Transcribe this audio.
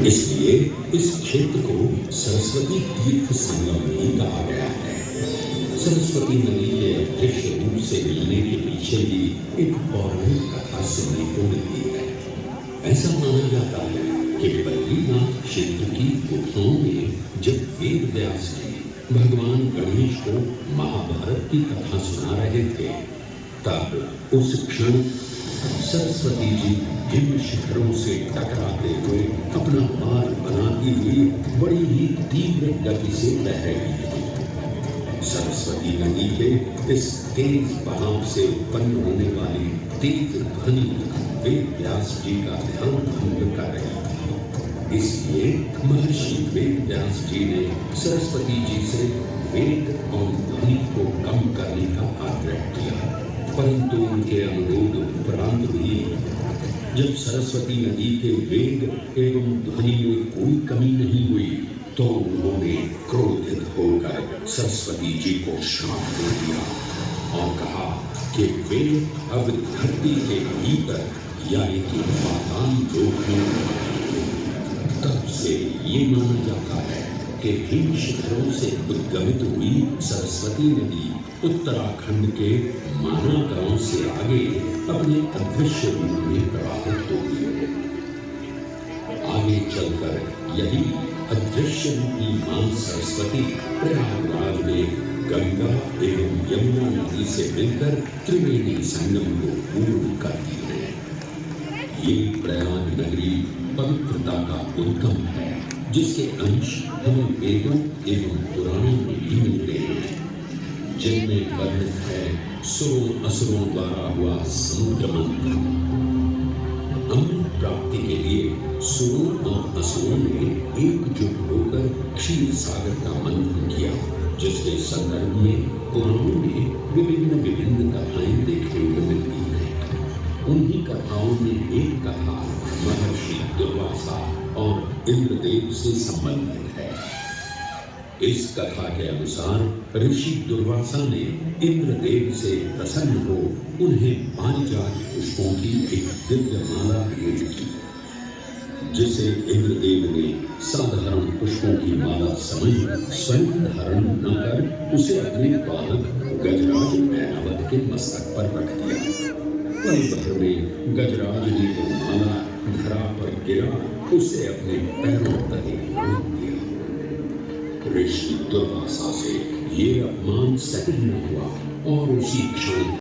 इसलिए इस क्षेत्र को सरस्वती तीर्थ संगम भी कहा गया है। सरस्वती नदी के अदृश्य रूप से मिलने के पीछे भी एक पौराणिक कथा सुनने को मिलती है। ऐसा माना जाता है कि बद्रीनाथ क्षेत्र की गुफाओं में जब वेद व्यास जी भगवान गणेश को महाभारत की कथा सुना रहे थे, तब उस क्षण सरस्वती जी हिम शिखरों से टकराते हुए अपना मार्ग बनाती हुई बड़ी ही तीव्र गति से बह रही थी। सरस्वती नदी के इस तेज बहाव से उत्पन्न होने वाली तेज ध्वनि वेद व्यास जी का ध्यान भंग कर रही थी। इसलिए महर्षि वेद व्यास जी ने सरस्वती जी से वेग और ध्वनि को कम करने का आग्रह किया, परंतु उनके अनुरोध उपरांत भी जब सरस्वती नदी के वेग एवं ध्वनि में कोई कमी नहीं हुई, तो उन्होंने क्रोधित होकर सरस्वती जी को श्राप दे दिया और कहा कि वे अब धरती के भीतर यानी कि पाताल लोक में। तब से ये माना जाता है कि हिम शिखरों से उद्गमित हुई सरस्वती नदी उत्तराखंड के माना गांव से आगे अपने अदृश्य रूप में प्रवाहित होती है। आगे चलकर यही अदृश्य रूपी मां सरस्वती प्रयागराज में गंगा एवं यमुना नदी से मिलकर त्रिवेणी संगम को पूर्ण करती है। ये प्रयाग नगरी पवित्रता का उद्गम है, जिसके अंश हमें वेदों एवं पुराणों में भी मिलते हैं, जिनमें वर्णित है सुरों असुरों द्वारा हुआ समुद्र मंथन। अमृत प्राप्ति के लिए सुरों और असुरों ने एकजुट होकर क्षीर सागर का मंथन किया, जिसके संदर्भ में पुराणों में विभिन्न कथाएं देखने को मिलती हैं। उन्हीं कथाओं में एक कथा महर्षि दुर्वासा और इंद्रदेव से संबंधित है। इस कथा के अनुसार ऋषि दुर्वासा ने इंद्रदेव से प्रसन्न हो उन्हें पारिजात पुष्पों की एक दिव्य माला भेंट की, जिसे इंद्रदेव ने साधारण पुष्पों की माला समझ स्वयं धारण न कर उसे अपने वाहक गजराज ऐरावत के मस्तक पर रख दिया। पल भर में गजराज ने वो माला धरा पर गिरा, उसे अपने पैरों तले रोक दिया। ऋषि दुर्वासा से ये अपमान सहन न हुआ और उसी क्षण